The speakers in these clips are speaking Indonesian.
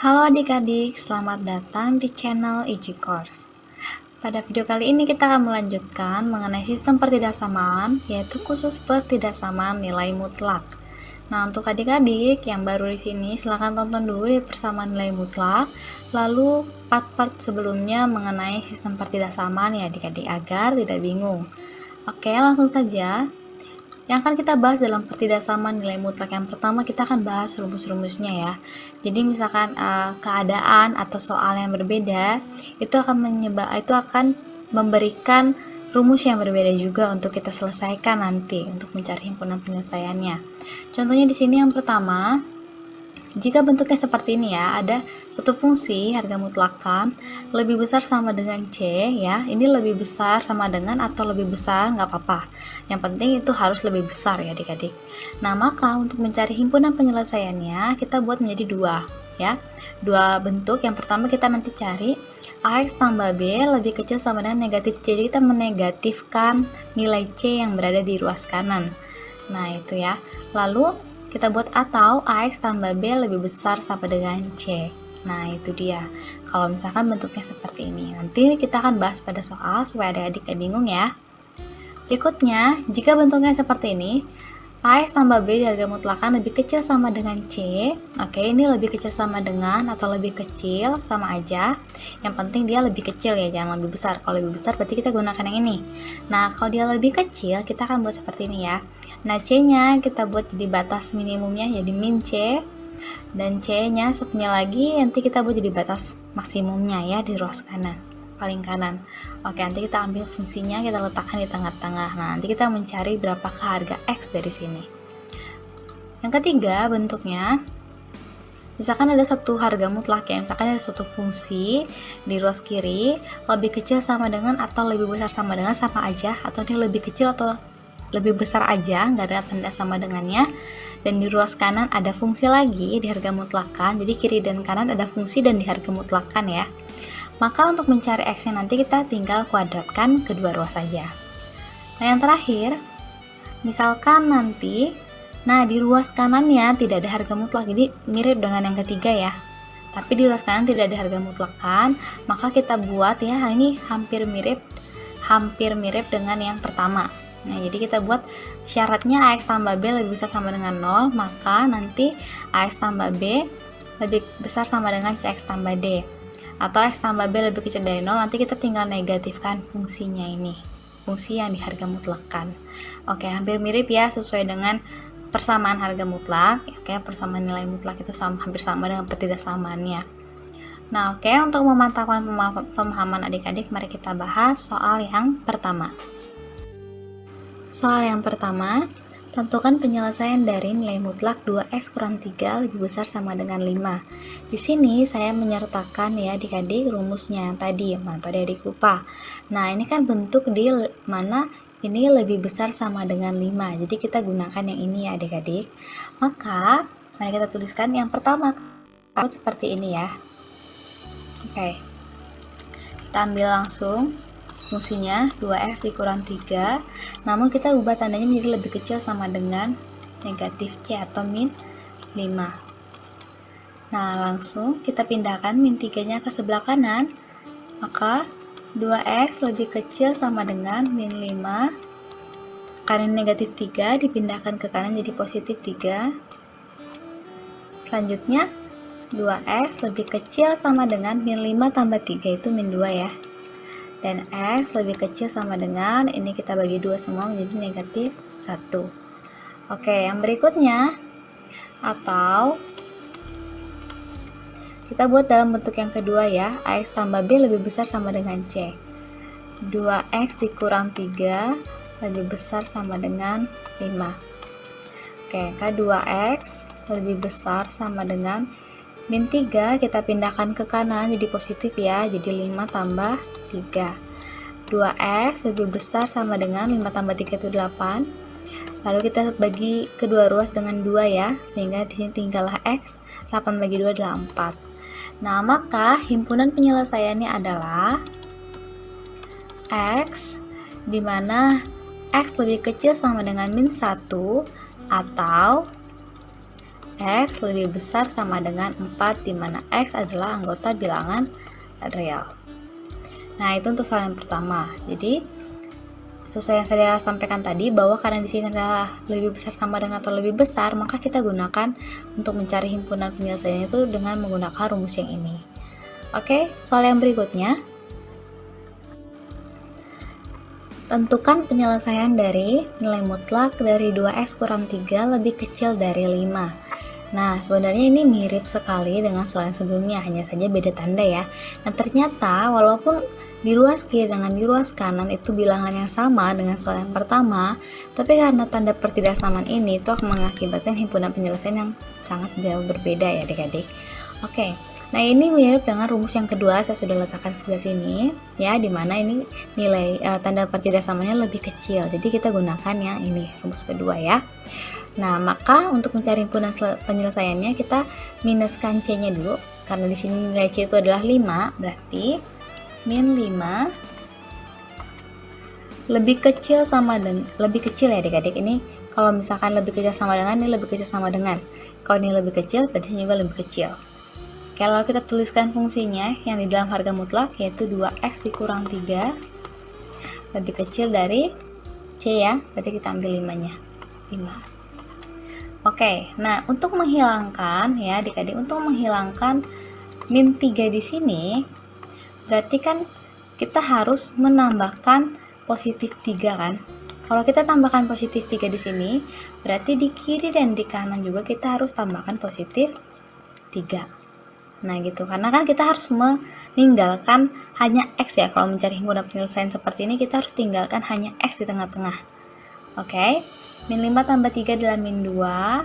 Halo adik-adik, selamat datang di channel Easy Course. Pada video kali ini kita akan melanjutkan mengenai sistem pertidaksamaan, yaitu khusus pertidaksamaan nilai mutlak. Nah, untuk adik-adik yang baru di sini, silahkan tonton dulu di persamaan nilai mutlak, lalu part-part sebelumnya mengenai sistem pertidaksamaan ya adik-adik, agar tidak bingung. Oke, langsung saja. Yang akan kita bahas dalam pertidaksamaan nilai mutlak yang pertama, kita akan bahas rumus-rumusnya ya. Jadi misalkan keadaan atau soal yang berbeda itu akan memberikan rumus yang berbeda juga untuk kita selesaikan nanti untuk mencari himpunan penyelesaiannya. Contohnya di sini yang pertama, jika bentuknya seperti ini ya, ada suatu fungsi harga mutlakan lebih besar sama dengan C ya, ini lebih besar sama dengan atau lebih besar nggak apa-apa, yang penting itu harus lebih besar ya adik-adik. Nah, maka untuk mencari himpunan penyelesaiannya kita buat menjadi dua ya, dua bentuk. Yang pertama kita nanti cari AX tambah B lebih kecil sama dengan negatif C, jadi kita menegatifkan nilai C yang berada di ruas kanan. Nah itu ya, lalu kita buat atau AX tambah B lebih besar sama dengan C. Nah itu dia, kalau misalkan bentuknya seperti ini. Nanti kita akan bahas pada soal supaya adik-adik gak bingung ya. Berikutnya, jika bentuknya seperti ini, AX tambah B di harga mutlakan lebih kecil sama dengan C. Oke, ini lebih kecil sama dengan atau lebih kecil sama aja, yang penting dia lebih kecil ya, jangan lebih besar. Kalau lebih besar berarti kita gunakan yang ini. Nah, kalau dia lebih kecil kita akan buat seperti ini ya. Nah, C-nya kita buat jadi batas minimumnya jadi min C, dan C-nya satunya lagi nanti kita buat jadi batas maksimumnya ya di ruas kanan, paling kanan. Oke, nanti kita ambil fungsinya, kita letakkan di tengah-tengah. Nah, nanti kita mencari berapakah harga X dari sini. Yang ketiga bentuknya, misalkan ada satu harga mutlak ya, misalkan ada suatu fungsi di ruas kiri lebih kecil sama dengan atau lebih besar sama dengan, sama aja, atau ini lebih kecil atau lebih besar aja, nggak ada tanda sama dengannya. Dan di ruas kanan ada fungsi lagi di harga mutlakan, jadi kiri dan kanan ada fungsi dan di harga mutlakan ya. Maka untuk mencari X nya nanti kita tinggal kuadratkan kedua ruas saja. Nah yang terakhir, misalkan nanti, nah di ruas kanannya tidak ada harga mutlak, jadi mirip dengan yang ketiga ya. Tapi di ruas kanan tidak ada harga mutlakan, maka kita buat ya, ini hampir mirip dengan yang pertama. Nah, jadi kita buat syaratnya AX tambah B lebih besar sama dengan 0, maka nanti AX tambah B lebih besar sama dengan CX tambah D. Atau X tambah B lebih kecil dari 0, nanti kita tinggal negatifkan fungsinya ini, fungsi yang di harga mutlakan. Oke, hampir mirip ya, sesuai dengan persamaan harga mutlak. Oke, persamaan nilai mutlak itu hampir sama dengan pertidaksamaannya. Nah, oke, untuk memantapkan pemahaman adik-adik, mari kita bahas soal yang pertama. Soal yang pertama, tentukan penyelesaian dari nilai mutlak 2x kurang 3 lebih besar sama dengan 5. Di sini saya menyertakan ya adik-adik rumusnya yang tadi, atau adik lupa. Nah, ini kan bentuk di mana ini lebih besar sama dengan 5. Jadi kita gunakan yang ini ya adik-adik. Maka, mari kita tuliskan yang pertama seperti ini ya. Oke. Kita ambil langsung fungsinya 2x dikurang 3, namun kita ubah tandanya menjadi lebih kecil sama dengan negatif C atau min 5. Nah, langsung kita pindahkan min 3 nya ke sebelah kanan, maka 2x lebih kecil sama dengan min 5, karena negatif 3 dipindahkan ke kanan jadi positif 3. Selanjutnya 2x lebih kecil sama dengan min 5 tambah 3 itu min 2 ya. Dan X lebih kecil sama dengan, ini kita bagi 2 semua menjadi negatif 1. Oke, yang berikutnya, atau kita buat dalam bentuk yang kedua ya, AX tambah B lebih besar sama dengan C. 2X dikurang 3 lebih besar sama dengan 5. Oke, K2X lebih besar sama dengan min 3, kita pindahkan ke kanan jadi positif ya, jadi 5 tambah 3. 2x lebih besar sama dengan 5 tambah 3 itu 8. Lalu kita bagi kedua ruas dengan 2 ya, sehingga di sini tinggallah x. 8 bagi 2 adalah 4. Nah, maka himpunan penyelesaiannya adalah x, di mana x lebih kecil sama dengan min 1, atau X lebih besar sama dengan 4 di mana X adalah anggota bilangan real. Nah, itu untuk soal yang pertama. Jadi, sesuai yang saya sampaikan tadi, bahwa karena di sini adalah lebih besar sama dengan atau lebih besar, maka kita gunakan untuk mencari himpunan penyelesaiannya itu dengan menggunakan rumus yang ini. Oke, soal yang berikutnya. Tentukan penyelesaian dari nilai mutlak dari 2x kurang 3 lebih kecil dari 5. Nah, sebenarnya ini mirip sekali dengan soal yang sebelumnya, hanya saja beda tanda ya. Nah, ternyata walaupun di ruas kiri dengan di ruas kanan itu bilangan yang sama dengan soal yang pertama, tapi karena tanda pertidaksamaan ini itu akan mengakibatkan himpunan penyelesaian yang sangat jauh berbeda ya adik-adik. Oke, nah ini mirip dengan rumus yang kedua, saya sudah letakkan sebelah sini ya, dimana ini nilai tanda pertidaksamaannya lebih kecil, jadi kita gunakan yang ini, rumus kedua ya. Nah, maka untuk mencari himpunan penyelesaiannya kita minuskan C-nya dulu. Karena di sini nilai C itu adalah 5, berarti min 5 lebih kecil sama dengan lebih kecil ya adik-adik. Ini kalau misalkan lebih kecil sama dengan, ini lebih kecil sama dengan. Kalau ini lebih kecil, berarti ini juga lebih kecil. Kalau kita tuliskan fungsinya yang di dalam harga mutlak yaitu 2x dikurang 3 lebih kecil dari C ya, berarti kita ambil 5-nya. 5. Oke, nah untuk menghilangkan ya adik-adik, untuk menghilangkan min 3 di sini, berarti kan kita harus menambahkan positif 3 kan. Kalau kita tambahkan positif 3 di sini, berarti di kiri dan di kanan juga kita harus tambahkan positif 3. Nah gitu, karena kan kita harus meninggalkan hanya X ya. Kalau mencari himpunan penyelesaian seperti ini, kita harus tinggalkan hanya X di tengah-tengah. Oke. Min 5 tambah 3 adalah min 2.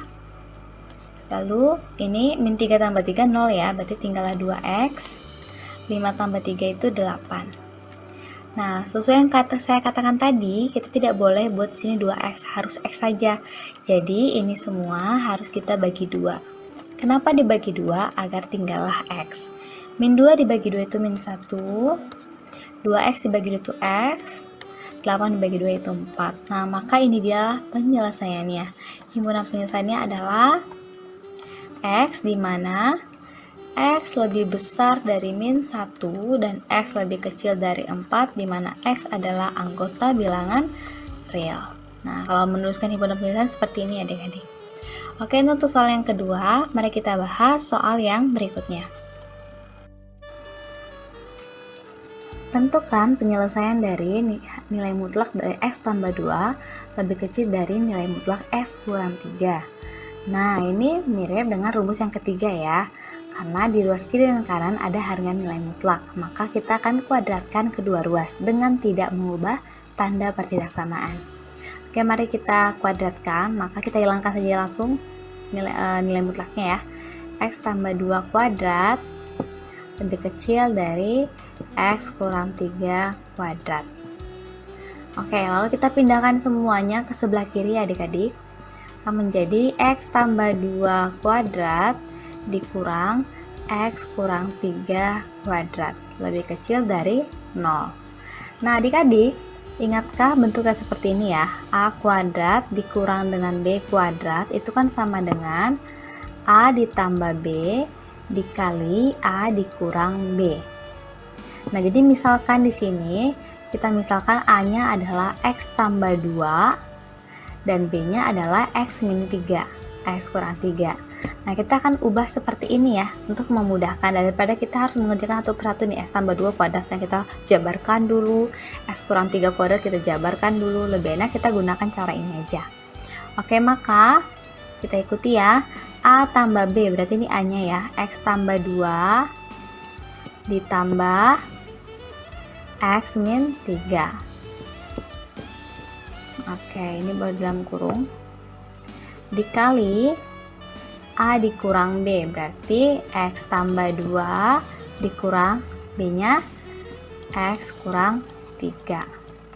Lalu ini min 3 tambah 3 0 ya, berarti tinggallah 2x. 5 tambah 3 itu 8. Nah, sesuai yang saya katakan tadi, kita tidak boleh buat sini 2x, harus x saja. Jadi ini semua harus kita bagi 2. Kenapa dibagi 2? Agar tinggallah x. Min 2 dibagi 2 itu min 1. 2x dibagi 2 itu x. 8 dibagi 2 itu 4. Nah, maka ini dia penyelesaiannya. Himpunan penyelesaiannya adalah X, di mana X lebih besar dari min 1 dan X lebih kecil dari 4, di mana X adalah anggota bilangan real. Nah, kalau menuliskan himpunan penyelesaian seperti ini adik-adik. Oke, untuk soal yang kedua, mari kita bahas soal yang berikutnya. Tentukan penyelesaian dari nilai mutlak dari X tambah 2 lebih kecil dari nilai mutlak X kurang 3. Nah, ini mirip dengan rumus yang ketiga ya. Karena di ruas kiri dan kanan ada harga nilai mutlak, maka kita akan kuadratkan kedua ruas dengan tidak mengubah tanda pertidaksamaan. Oke, mari kita kuadratkan, maka kita hilangkan saja langsung nilai mutlaknya ya. X tambah 2 kuadrat lebih kecil dari X kurang 3 kuadrat. Oke, lalu kita pindahkan semuanya ke sebelah kiri adik-adik. Akan menjadi X tambah 2 kuadrat dikurang X kurang 3 kuadrat lebih kecil dari 0. Nah adik-adik, ingatkah bentuknya seperti ini ya? A kuadrat dikurang dengan B kuadrat itu kan sama dengan A ditambah B dikali A dikurang B. Nah, jadi misalkan di sini kita misalkan A-nya adalah X tambah 2 dan B-nya adalah X min 3, X kurang 3. Nah, kita akan ubah seperti ini ya untuk memudahkan daripada kita harus mengerjakan satu persatu nih. X tambah 2 kuadrat kan kita jabarkan dulu, X kurang 3 kuadrat kita jabarkan dulu. Lebih enak kita gunakan cara ini aja. Oke, maka kita ikuti ya. A tambah B, berarti ini A-nya ya, X tambah 2 ditambah X min 3. Oke, ini baru dalam kurung. Dikali A dikurang B, berarti X tambah 2 dikurang B-nya X kurang 3.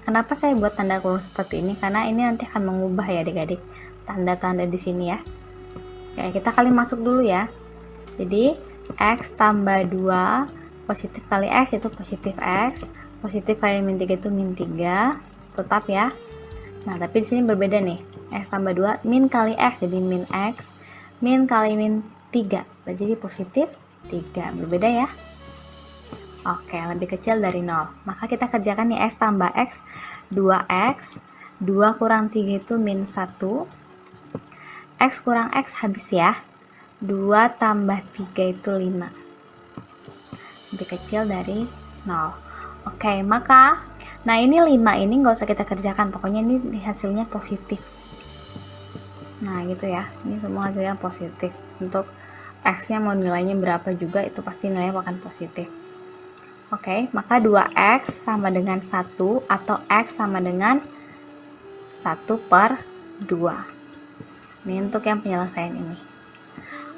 Kenapa saya buat tanda kurung seperti ini? Karena ini nanti akan mengubah ya adik-adik tanda-tanda di sini ya. Oke, kita kali masuk dulu ya. Jadi X tambah 2 positif kali X itu positif X, positif kali min 3 itu min 3, tetap ya. Nah, tapi di sini berbeda nih. X tambah 2 min kali X jadi min X, min kali min 3, jadi positif 3, berbeda ya. Oke, lebih kecil dari 0. Maka kita kerjakan nih X tambah X, 2X, 2 kurang 3 itu min 1. X kurang X habis ya. 2 tambah 3 itu 5. Lebih kecil dari 0. Oke, maka, nah ini 5 ini nggak usah kita kerjakan. Pokoknya ini hasilnya positif. Nah gitu ya, ini semua hasilnya positif. Untuk X-nya mau nilainya berapa juga, itu pasti nilainya akan positif. Oke, maka 2X sama dengan 1 atau X sama dengan 1/2. Ini untuk yang penyelesaian ini.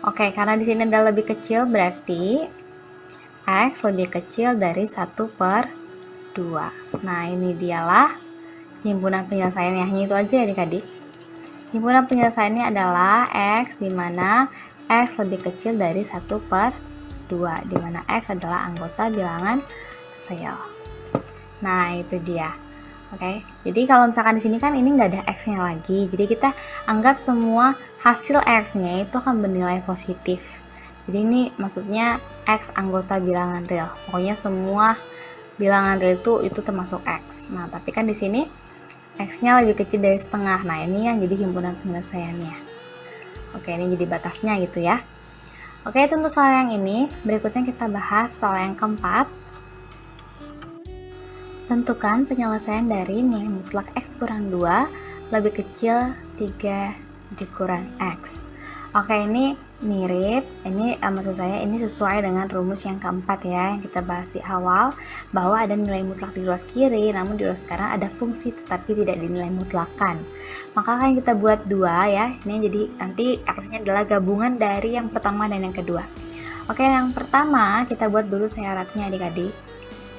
Oke, karena di sini ada lebih kecil, berarti X lebih kecil dari 1/2. Nah, ini dialah himpunan penyelesaiannya. Hanya itu aja ya adik-adik. Himpunan penyelesaiannya adalah X, di mana X lebih kecil dari 1/2, di mana X adalah anggota bilangan real. Nah, itu dia. Oke, jadi kalau misalkan di sini kan ini nggak ada X-nya lagi, jadi kita anggap semua hasil X-nya itu akan bernilai positif. Jadi ini maksudnya X anggota bilangan real. Pokoknya semua bilangan real itu termasuk X. Nah, tapi kan di sini X-nya lebih kecil dari setengah. Nah, ini yang jadi himpunan penyelesaiannya. Oke, ini jadi batasnya gitu ya. Oke, itu untuk soal yang ini. Berikutnya kita bahas soal yang keempat. Tentukan penyelesaian dari nilai mutlak X kurang 2 lebih kecil 3 dikurang X. Oke, ini mirip. Ini maksud saya ini sesuai dengan rumus yang keempat ya, yang kita bahas di awal, bahwa ada nilai mutlak di ruas kiri, namun di ruas kanan ada fungsi tetapi tidak dinilai mutlakan. Maka akan kita buat 2 ya. Ini jadi nanti X-nya adalah gabungan dari yang pertama dan yang kedua. Oke, yang pertama kita buat dulu syaratnya adik-adik.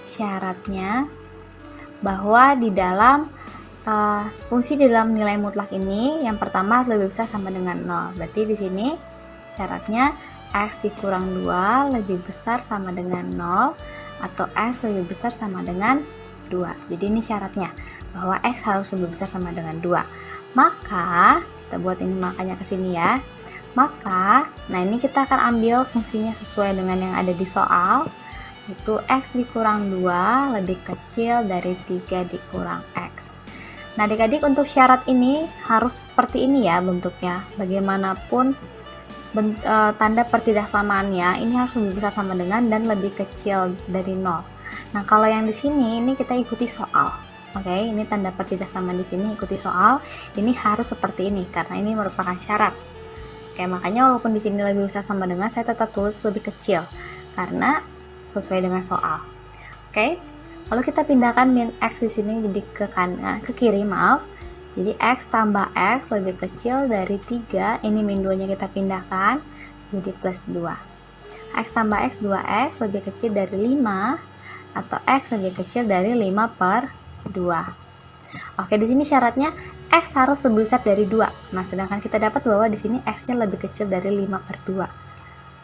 Syaratnya bahwa di dalam fungsi di dalam nilai mutlak ini yang pertama lebih besar sama dengan 0. Berarti di sini syaratnya X dikurang 2 lebih besar sama dengan 0 atau X lebih besar sama dengan 2. Jadi ini syaratnya bahwa X harus lebih besar sama dengan 2. Maka kita buat ini makanya ke sini ya. Maka, nah ini kita akan ambil fungsinya sesuai dengan yang ada di soal, itu X dikurang 2 lebih kecil dari 3 dikurang X. Nah adik-adik, untuk syarat ini harus seperti ini ya bentuknya. Bagaimanapun tanda pertidaksamaannya ini harus lebih besar sama dengan dan lebih kecil dari 0. Nah kalau yang di sini ini kita ikuti soal. Oke, ini tanda pertidaksamaan di sini ikuti soal. Ini harus seperti ini karena ini merupakan syarat. Oke, makanya walaupun di sini lebih besar sama dengan, saya tetap tulis lebih kecil karena sesuai dengan soal. Oke, lalu kita pindahkan min X di sini jadi ke kiri, maaf. Jadi X tambah X lebih kecil dari 3, ini min 2 nya kita pindahkan jadi plus 2. X tambah X 2X lebih kecil dari 5 atau X lebih kecil dari 5/2. Oke, di sini syaratnya X harus lebih besar dari 2. Nah, sedangkan kita dapat bahwa di sini X-nya lebih kecil dari 5/2.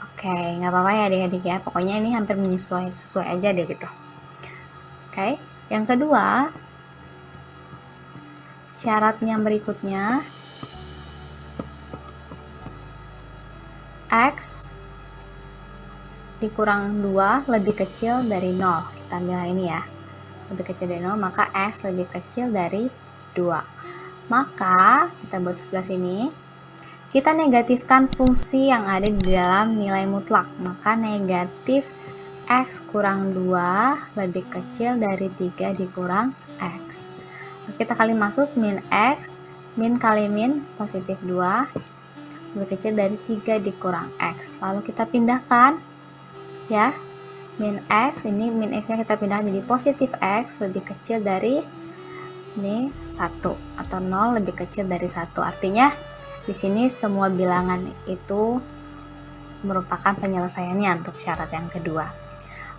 Oke, nggak apa-apa ya adik-adik ya. Pokoknya ini hampir sesuai aja deh gitu. Oke, yang kedua, syarat yang berikutnya X dikurang 2 lebih kecil dari 0. Kita ambil ini ya. Lebih kecil dari 0, maka X lebih kecil dari 2. Maka kita buat sebelah sini, kita negatifkan fungsi yang ada di dalam nilai mutlak. Maka negatif X kurang 2 lebih kecil dari 3 dikurang X. Kita kali masuk min X, min kali min positif 2 lebih kecil dari 3 dikurang X. Lalu kita pindahkan ya, min X, ini min X nya kita pindahkan jadi positif X lebih kecil dari ini 1 atau 0 lebih kecil dari 1. Artinya di sini semua bilangan itu merupakan penyelesaiannya untuk syarat yang kedua.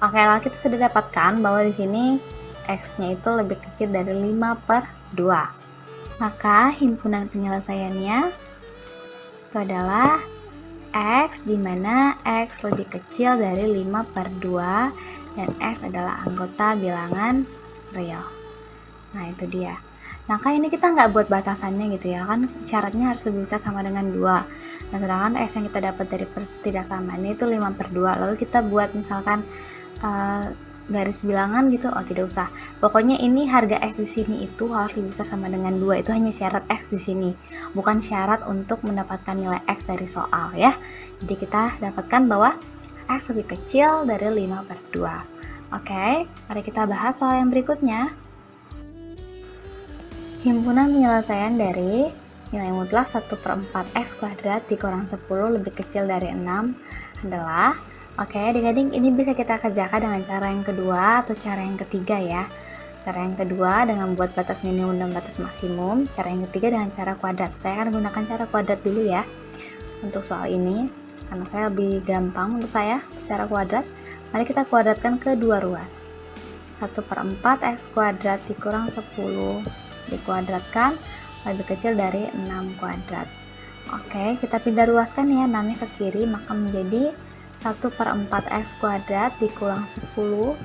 Oke, lalu kita sudah dapatkan bahwa di sini X-nya itu lebih kecil dari 5/2. Maka himpunan penyelesaiannya itu adalah X, di mana X lebih kecil dari 5/2 dan X adalah anggota bilangan real. Nah, itu dia. Maka ini kita nggak buat batasannya gitu ya, kan syaratnya harus lebih besar sama dengan 2. Nah, sedangkan X yang kita dapat dari pertidaksamaan ini itu 5/2. Lalu kita buat misalkan garis bilangan gitu, oh tidak usah. Pokoknya ini harga X di sini itu harus lebih besar sama dengan 2. Itu hanya syarat X di sini, bukan syarat untuk mendapatkan nilai X dari soal ya. Jadi kita dapatkan bahwa X lebih kecil dari 5/2. Oke, mari kita bahas soal yang berikutnya. Himpunan penyelesaian dari nilai mutlak 1/4 X kuadrat dikurang 10 lebih kecil dari 6 adalah, oke adik-adik, ini bisa kita kerjakan dengan cara yang kedua atau cara yang ketiga ya. Cara yang kedua dengan buat batas minimum dan batas maksimum. Cara yang ketiga dengan cara kuadrat. Saya akan gunakan cara kuadrat dulu ya untuk soal ini, karena saya lebih gampang untuk saya cara kuadrat. Mari kita kuadratkan ke dua ruas. 1/4 X kuadrat dikurang 10 dikuadratkan lebih kecil dari 6 kuadrat. Oke, kita pindah ruaskan ya, 6-nya ke kiri, maka menjadi 1/4 X kuadrat dikurang 10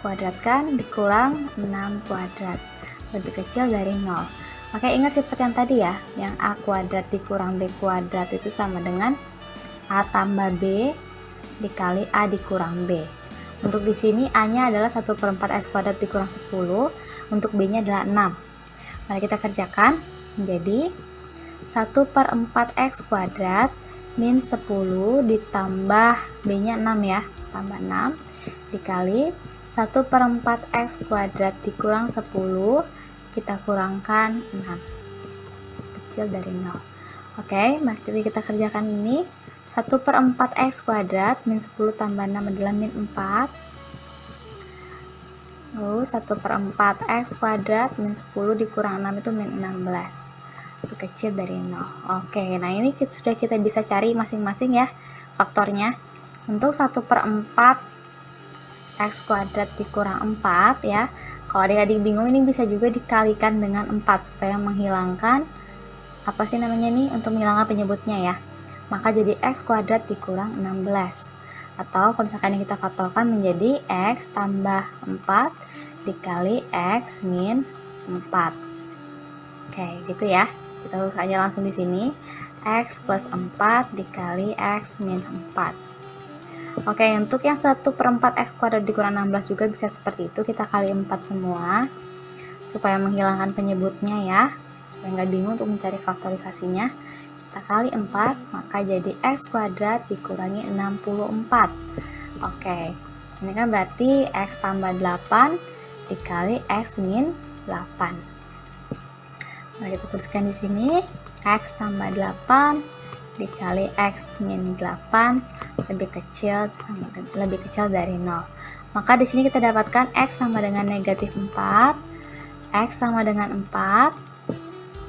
kuadratkan dikurang 6 kuadrat lebih kecil dari 0. Oke, ingat sifat yang tadi ya, yang A kuadrat dikurang B kuadrat itu sama dengan A tambah B dikali A dikurang B. Untuk di sini A-nya adalah 1/4 X kuadrat dikurang 10, untuk B-nya adalah 6. Mari kita kerjakan, menjadi 1/4 X kuadrat min 10 ditambah B-nya 6 ya, tambah 6 dikali 1/4 X kuadrat dikurang 10 kita kurangkan 6 kecil dari 0. Oke, mari kita kerjakan ini. 1/4 X kuadrat min 10 tambah 6 adalah min 4. Lalu 1/4 X kuadrat min 10 dikurang 6 itu min 16, lebih kecil dari 0. Oke, nah ini sudah kita bisa cari masing-masing ya faktornya. Untuk 1/4 X kuadrat dikurang 4 ya, kalau adik-adik bingung ini bisa juga dikalikan dengan 4 supaya menghilangkan apa sih namanya nih, untuk menghilangkan penyebutnya ya. Maka jadi X kuadrat dikurang 16. Atau kalau misalkan kita faktorkan menjadi X tambah 4 dikali X min 4. Oke, gitu ya. Kita tulis aja langsung di sini. X plus 4 dikali X min 4. Oke, untuk yang 1/4 X kuadrat dikurang 16 juga bisa seperti itu. Kita kali 4 semua supaya menghilangkan penyebutnya ya, supaya nggak bingung untuk mencari faktorisasinya. Kita kali 4, maka jadi X kuadrat dikurangi 64. Oke, ini kan berarti X tambah 8 dikali X min 8. Nah, kita tuliskan di sini X tambah 8 dikali X min 8 lebih kecil dari 0. Maka di sini kita dapatkan X sama dengan negatif 4, X sama dengan 4,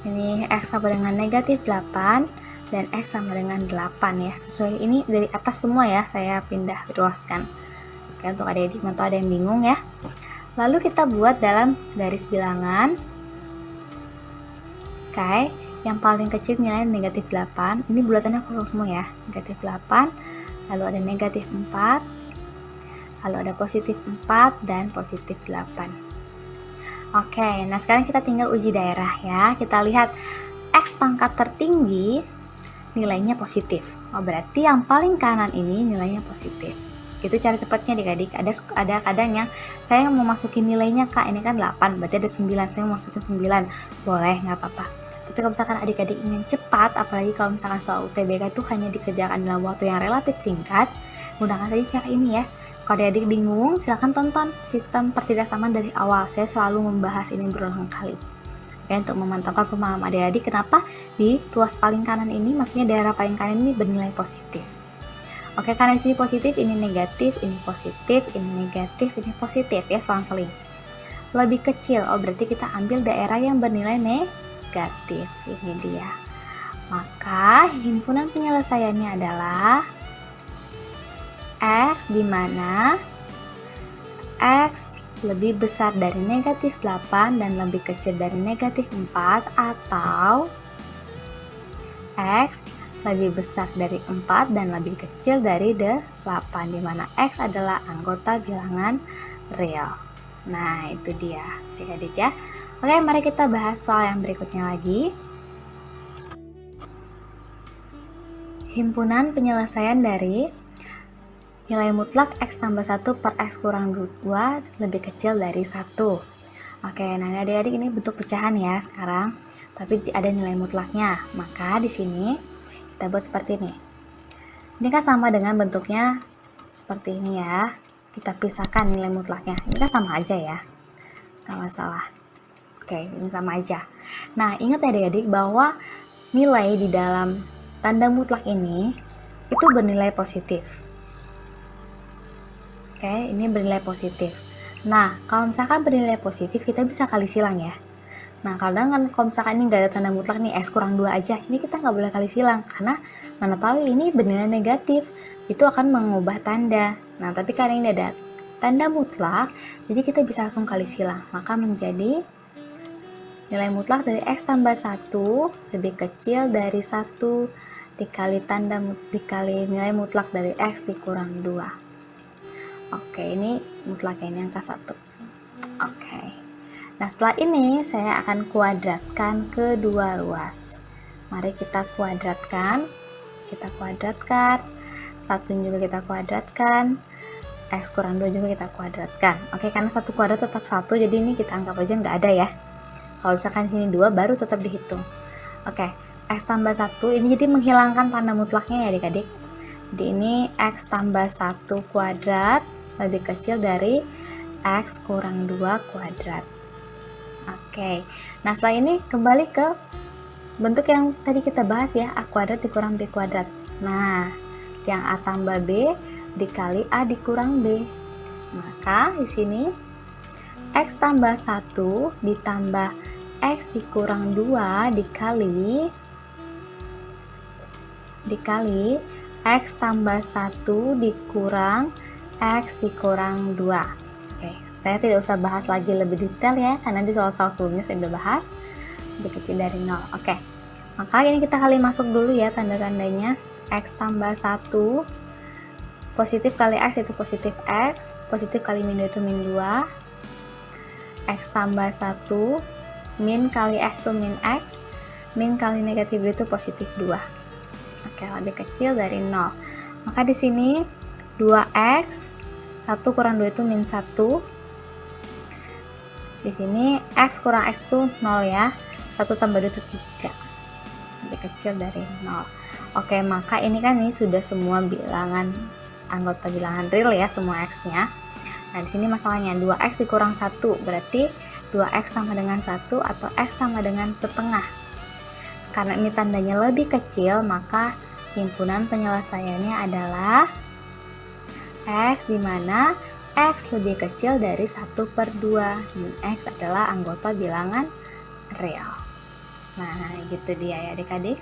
ini X sama dengan negatif 8, dan X sama dengan 8 ya. Sesuai ini dari atas semua ya, saya pindah ruaskan. Oke, untuk adik-adik atau ada yang bingung ya. Lalu kita buat dalam garis bilangan. Oke, yang paling kecil nilainya negatif 8. Ini bulatannya kosong semua ya. Negatif 8, lalu ada negatif 4, lalu ada positif 4 dan positif 8. Oke, nah sekarang kita tinggal uji daerah ya. Kita lihat X pangkat tertinggi nilainya positif. Oh, berarti yang paling kanan ini nilainya positif. Itu cara cepatnya adik-adik. Ada kadang yang saya mau masukin nilainya Kak, ini kan 8, berarti ada 9, saya mau masukin 9. Boleh, nggak apa-apa. Tapi kalau misalkan adik-adik ingin cepat, apalagi kalau misalkan soal UTBK itu hanya dikerjakan dalam waktu yang relatif singkat, gunakan saja cara ini ya. Kalau adik-adik bingung, silahkan tonton sistem pertidaksamaan dari awal. Saya selalu membahas ini berulang kali. Oke, untuk memantapkan pemahaman adik-adik kenapa di ruas paling kanan ini, maksudnya daerah paling kanan ini bernilai positif. Oke, karena di sini positif, ini negatif, ini positif, ini negatif, ini positif ya, selang-seling. Lebih kecil, oh berarti kita ambil daerah yang bernilai negatif. Ini dia. Maka himpunan penyelesaiannya adalah X, di mana X lebih besar dari negatif 8 dan lebih kecil dari negatif 4, atau X lebih besar dari 4 dan lebih kecil dari 8, di mana X adalah anggota bilangan real. Nah, itu dia adik-adik ya. Oke, mari kita bahas soal yang berikutnya lagi. Himpunan penyelesaian dari nilai mutlak X tambah 1 per X kurang 2 lebih kecil dari 1. Oke, nah adik-adik ini bentuk pecahan ya sekarang, tapi ada nilai mutlaknya. Maka di sini kita buat seperti ini. Ini kan sama dengan bentuknya seperti ini ya. Kita pisahkan nilai mutlaknya. Ini kan sama aja ya, nggak masalah. Oke, ini sama aja. Nah, ingat ya adik-adik bahwa nilai di dalam tanda mutlak ini itu bernilai positif. Oke, ini bernilai positif. Nah, kalau misalkan bernilai positif, kita bisa kali silang ya. Nah, kadang kan kalau misalkan ini nggak ada tanda mutlak nih, X kurang 2 aja, ini kita nggak boleh kali silang, karena mana tahu ini bernilai negatif, itu akan mengubah tanda. Nah, tapi karena ini ada tanda mutlak, jadi kita bisa langsung kali silang. Maka menjadi nilai mutlak dari X tambah 1 lebih kecil dari 1 dikali nilai mutlak dari X dikurang 2. Oke, ini mutlaknya, ini angka 1. Oke. Nah, setelah ini saya akan kuadratkan kedua ruas. Mari kita kuadratkan. Kita kuadratkan. 1 juga kita kuadratkan. X kurang 2 juga kita kuadratkan. Oke, karena 1 kuadrat tetap 1, jadi ini kita anggap aja nggak ada ya. Kalau misalkan sini 2 baru tetap dihitung. Oke, X tambah 1 ini jadi menghilangkan tanda mutlaknya ya adik-adik. Jadi ini X tambah 1 kuadrat lebih kecil dari X kurang 2 kuadrat. Oke, nah setelah ini kembali ke bentuk yang tadi kita bahas ya, A kuadrat dikurang B kuadrat. Nah, yang A tambah B dikali A dikurang B. Maka di sini X tambah 1 ditambah X dikurang 2 dikali X tambah 1 dikurang X dikurang 2. Oke, saya tidak usah bahas lagi lebih detail ya, karena di soal-soal sebelumnya saya sudah bahas lebih kecil dari 0. Oke, maka ini kita kali masuk dulu ya tanda-tandanya. X tambah 1 positif kali X itu positif X, positif kali min 2 itu min 2. X tambah 1 min kali X itu min X, min kali negatif 2 itu positif 2. Oke, lebih kecil dari 0. Maka di sini 2X 1 kurang 2 itu min 1. Di sini X kurang X itu 0 ya. 1 tambah 2 itu 3. Lebih kecil dari 0. Oke, maka ini kan ini sudah semua bilangan anggota bilangan real ya, semua X-nya. Nah, di sini masalahnya 2X dikurang 1, berarti 2X sama dengan 1 atau X sama dengan setengah. Karena ini tandanya lebih kecil, maka himpunan penyelesaiannya adalah X, di mana X lebih kecil dari 1/2, dan X adalah anggota bilangan real. Nah, gitu dia ya adik-adik.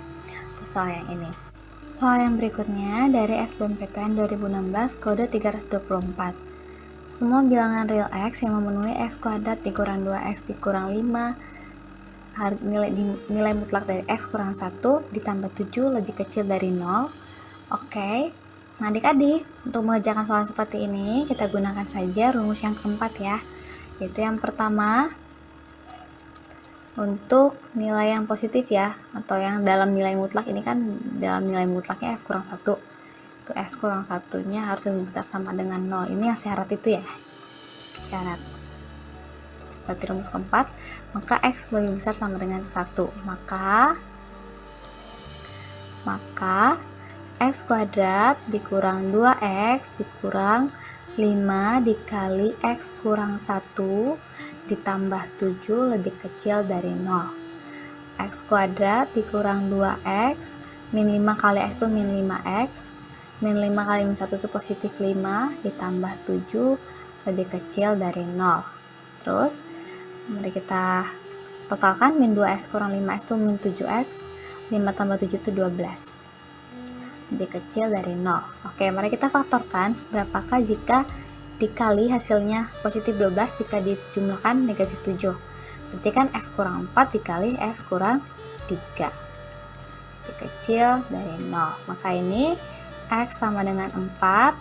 Itu soal yang ini. Soal yang berikutnya dari SBMPTN 2016 kode 324. Semua bilangan real X yang memenuhi X kuadrat dikurang 2X dikurang 5, nilai mutlak dari X kurang 1 ditambah 7 lebih kecil dari 0. Oke, nah adik-adik, untuk mengerjakan soal seperti ini kita gunakan saja rumus yang keempat ya, yaitu yang pertama untuk nilai yang positif ya, atau yang dalam nilai mutlak. Ini kan dalam nilai mutlaknya X kurang 1, itu X kurang 1 nya harus lebih besar sama dengan 0. Ini yang syarat itu ya, syarat seperti rumus keempat. Maka X lebih besar sama dengan 1, maka X kuadrat dikurang 2X dikurang 5 dikali X kurang 1 ditambah 7 lebih kecil dari 0. X kuadrat dikurang 2X min 5 kali X itu min 5X, min 5 kali min 1 itu positif 5 ditambah 7 lebih kecil dari 0. Terus mari kita totalkan, min 2X kurang 5X itu min 7X, 5 tambah 7 itu 12, lebih kecil dari 0. Oke, mari kita faktorkan berapakah jika dikali hasilnya positif 12 jika dijumlahkan negatif 7. Berarti kan X kurang 4 dikali X kurang 3, lebih kecil dari 0. Maka ini X sama dengan 4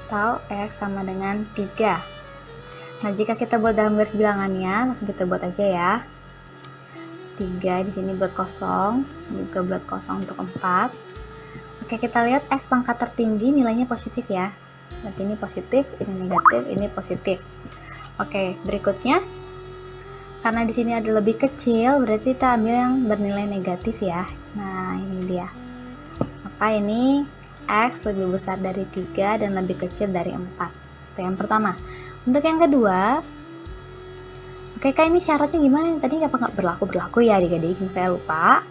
atau X sama dengan 3. Nah, jika kita buat dalam garis bilangannya, langsung kita buat aja ya. 3 di sini buat kosong, juga buat kosong untuk 4. Oke, kita lihat X pangkat tertinggi nilainya positif ya. Berarti ini positif, ini negatif, ini positif. Oke, berikutnya karena di sini ada lebih kecil, berarti kita ambil yang bernilai negatif ya. Nah, ini dia. Maka ini X lebih besar dari 3 dan lebih kecil dari 4. Itu yang pertama. Untuk yang kedua, oke, Kak, ini syaratnya gimana? Tadi nggak berlaku ya adik-adik, saya lupa.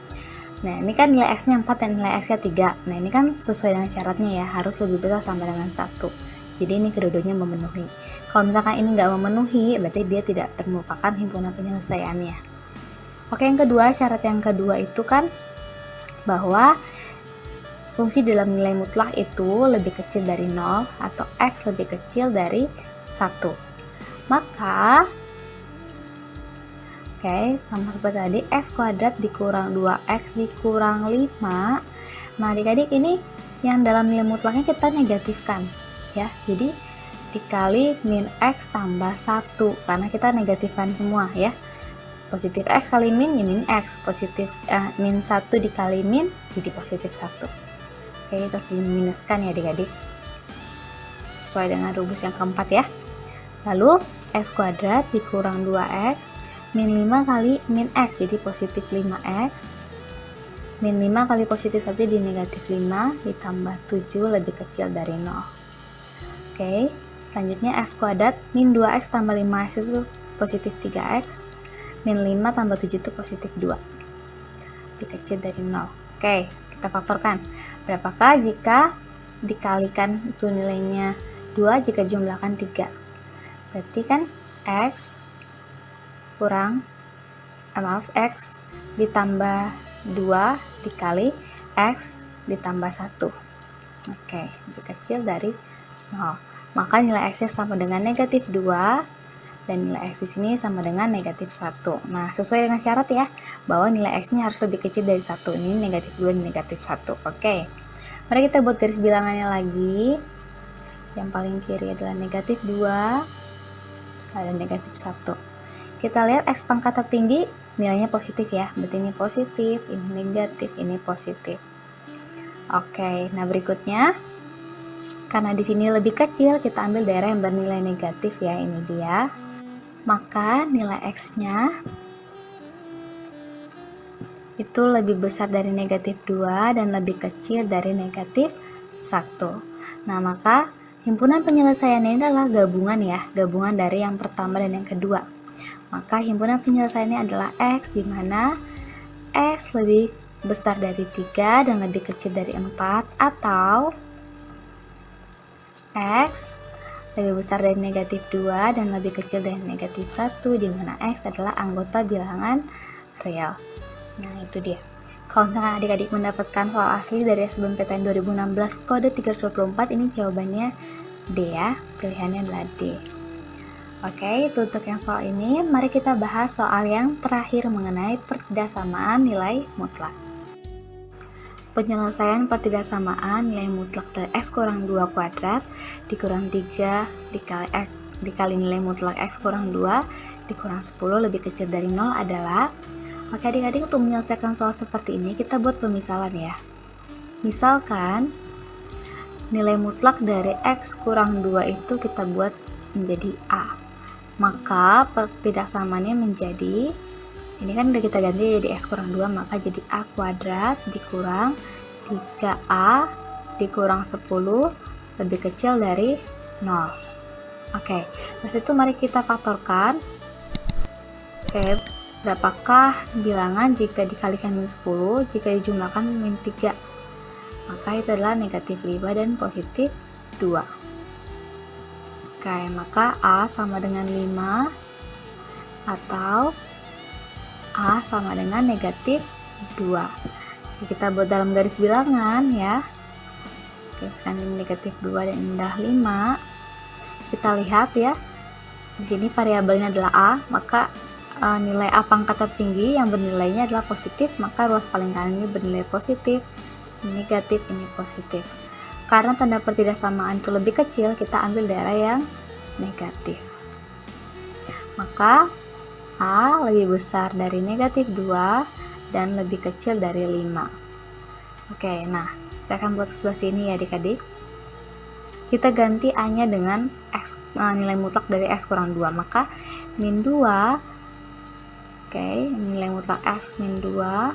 Nah, ini kan nilai X-nya 4 dan nilai X-nya 3. Nah, ini kan sesuai dengan syaratnya ya, harus lebih besar sama dengan 1. Jadi ini kedua-duanya memenuhi. Kalau misalkan ini nggak memenuhi, berarti dia tidak merupakan himpunan penyelesaiannya. Oke, yang kedua, syarat yang kedua itu kan bahwa fungsi dalam nilai mutlak itu lebih kecil dari 0 atau X lebih kecil dari 1. Maka sama seperti tadi, X kuadrat dikurang 2X dikurang 5. Nah, adik-adik, ini yang dalam nilai mutlaknya kita negatifkan ya. Jadi dikali min X tambah 1 karena kita negatifkan semua ya. Positif X kali min ya min X, positif min 1 dikali min jadi positif 1. Oke, itu diminuskan ya adik-adik, sesuai dengan rumus yang keempat ya. Lalu X kuadrat dikurang 2X min 5 kali min X, jadi positif 5X. Min 5 kali positif 1 di negatif 5 ditambah 7 lebih kecil dari 0. Oke, selanjutnya X kuadrat min 2X tambah 5X itu positif 3X. Min 5 tambah 7 itu positif 2. Lebih kecil dari 0. Oke, kita faktorkan. Berapakah jika dikalikan itu nilainya 2 jika jumlahkan 3? Berarti kan X kurang X ditambah 2 dikali X ditambah 1. Oke, lebih kecil dari 0. Maka nilai X-nya sama dengan negatif 2 dan nilai X di sini sama dengan negatif 1. Nah, sesuai dengan syarat ya, bahwa nilai X-nya harus lebih kecil dari 1. Ini negatif 2 dan negatif 1. Oke, mari kita buat garis bilangannya lagi. Yang paling kiri adalah negatif 2 dan negatif 1. Kita lihat X pangkat tertinggi nilainya positif ya, berarti ini positif, ini negatif, ini positif. Oke, nah berikutnya karena di sini lebih kecil, kita ambil daerah yang bernilai negatif ya, ini dia. Maka nilai X-nya itu lebih besar dari negatif 2 dan lebih kecil dari negatif 1. Nah, maka himpunan penyelesaiannya adalah gabungan ya, gabungan dari yang pertama dan yang kedua. Maka himpunan penyelesaiannya adalah X, di mana X lebih besar dari 3 dan lebih kecil dari 4, atau X lebih besar dari negatif 2 dan lebih kecil dari negatif 1, di mana X adalah anggota bilangan real. Nah, itu dia. Kalau misalkan adik-adik mendapatkan soal asli dari SBMPTN 2016 kode 324, ini jawabannya D ya, pilihannya adalah D. Oke, itu untuk yang soal ini. Mari kita bahas soal yang terakhir mengenai pertidaksamaan nilai mutlak. Penyelesaian pertidaksamaan nilai mutlak dari X kurang 2 kuadrat dikurang 3 dikali nilai mutlak X kurang 2 dikurang 10 lebih kecil dari 0 adalah. Oke adik-adik, untuk menyelesaikan soal seperti ini kita buat pemisalan ya. Misalkan nilai mutlak dari X kurang 2 itu kita buat menjadi A. Maka pertidaksamaannya menjadi, ini kan udah kita ganti jadi X kurang 2, maka jadi A kuadrat dikurang 3A dikurang 10 lebih kecil dari 0. Oke, terus itu mari kita faktorkan. Oke, berapakah bilangan jika dikalikan min 10 jika dijumlahkan min 3? Maka itu adalah negatif 5 dan positif 2. Oke, maka A sama dengan 5 atau A sama dengan negatif 2. Jadi kita buat dalam garis bilangan ya. Oke, sekarang ini negatif 2 dan ini adalah 5. Kita lihat ya. Di sini variabelnya adalah A, maka nilai A pangkat tertinggi yang bernilainya adalah positif, maka ruas paling kanan ini bernilai positif, ini negatif, ini positif. Karena tanda pertidaksamaan itu lebih kecil, kita ambil daerah yang negatif. Maka A lebih besar dari negatif 2 dan lebih kecil dari 5. Oke, nah saya akan buat sebelah sini ya adik-adik. Kita ganti A-nya dengan X, nilai mutlak dari X kurang 2. Maka min 2, oke, nilai mutlak X min 2,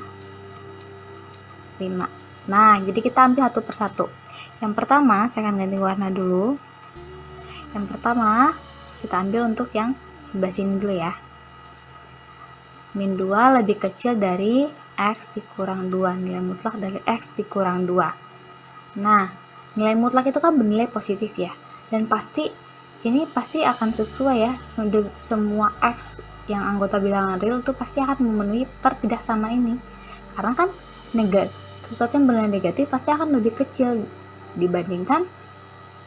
5. Nah, jadi kita ambil satu persatu. Yang pertama, saya akan ganti warna dulu. Yang pertama, kita ambil untuk yang sebelah sini dulu ya. Min 2 lebih kecil dari X dikurang 2, nilai mutlak dari X dikurang 2. Nah, nilai mutlak itu kan bernilai positif ya, dan ini pasti akan sesuai ya, semua X yang anggota bilangan real itu pasti akan memenuhi pertidaksamaan ini, karena kan sesuatu yang bernilai negatif pasti akan lebih kecil dibandingkan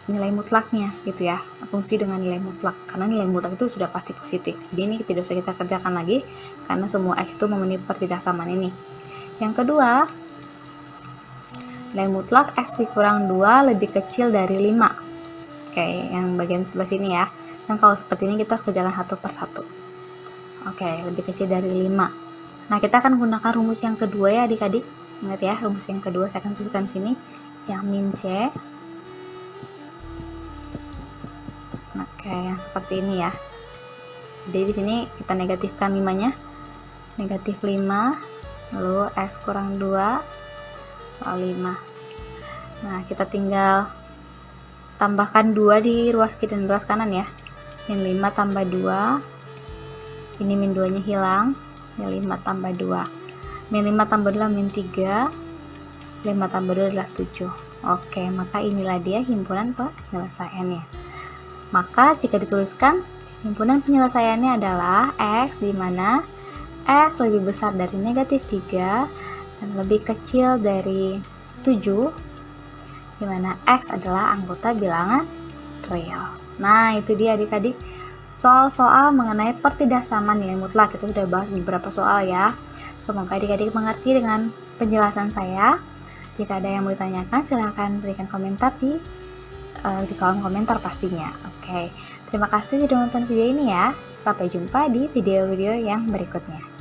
nilai mutlaknya gitu ya, fungsi dengan nilai mutlak, karena nilai mutlak itu sudah pasti positif. Jadi ini tidak usah kita kerjakan lagi karena semua X itu memenuhi pertidaksamaan ini. Yang kedua, nilai mutlak X dikurang 2 lebih kecil dari 5. Oke, yang bagian sebelah sini ya. Dan kalau seperti ini kita harus kerjakan satu persatu. Oke, lebih kecil dari 5. Nah, kita akan gunakan rumus yang kedua ya adik-adik. Ingat ya, rumus yang kedua saya akan tuliskan sini, yang min C. Oke, yang seperti ini ya. Jadi di sini kita negatifkan 5-nya. Negatif 5, lalu X kurang 2, lalu 5. Nah, kita tinggal tambahkan 2 di ruas kiri dan ruas kanan ya. Min 5 tambah 2. Ini min 2-nya hilang. Min 5 tambah 2. Min 5 tambah 2 min 3. 5 tambah 2 adalah 7. Oke, maka inilah dia himpunan penyelesaiannya. Maka jika dituliskan, himpunan penyelesaiannya adalah X, di mana X lebih besar dari negatif 3 dan lebih kecil dari 7, di mana X adalah anggota bilangan real. Nah, itu dia adik-adik soal-soal mengenai pertidaksamaan nilai mutlak. Kita sudah bahas beberapa soal ya. Semoga adik-adik mengerti dengan penjelasan saya. Jika ada yang mau ditanyakan, silahkan berikan komentar di kolom komentar pastinya. Oke, terima kasih sudah menonton video ini ya. Sampai jumpa di video-video yang berikutnya.